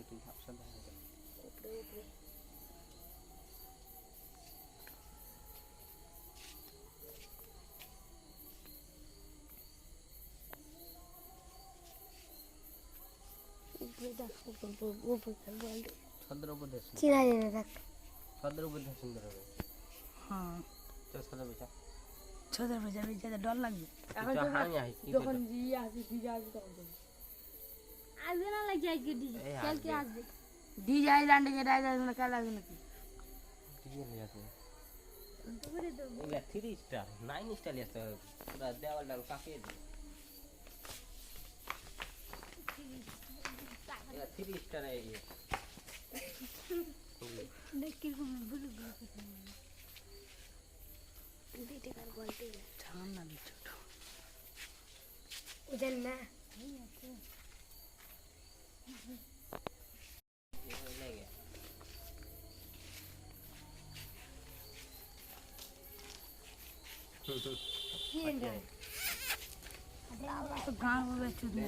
তুই সাবধানে উপরে উপরে উপরে দেখ উপরে বল ছাদের উপর দেখ চিনা জানে দেখ ছাদের উপর দেখ সুন্দর হবে হ্যাঁ চল ছাদের বসা ছোদের ভেজা ভেজাতে ডর লাগবে এখন তো হানি আই যখন দিয়ে আসবে দিয়ে আসবে তখন আসবে না লাগে আজকে ডিজে কালকে আসবে ডিজে আইল্যান্ডে গিয়ে ডাই যাবে না কাল আসবে নাকি ঠিক আছে আছে উপরে তো এগুলা 3 স্টার 9 স্টার আছে পুরো দেওয়াল ডাল কাঁপিয়ে দিই এগুলা 3 স্টার এই দেখি কোন বুঝু দিতে কার বলতে ঠান্ডা দিচ্ছে ওদের না লেগে কি এন্ড तो गाँव में बेचू दे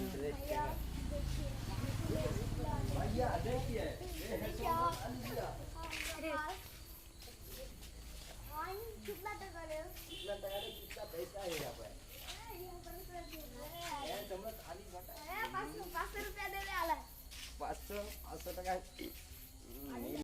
भैया देखिए ये है कितना टका ले कितना टका दे कितना पैसा है यहाँ पर ये चम्मच आली घटा 500 रुपया दे दे आला 500 टका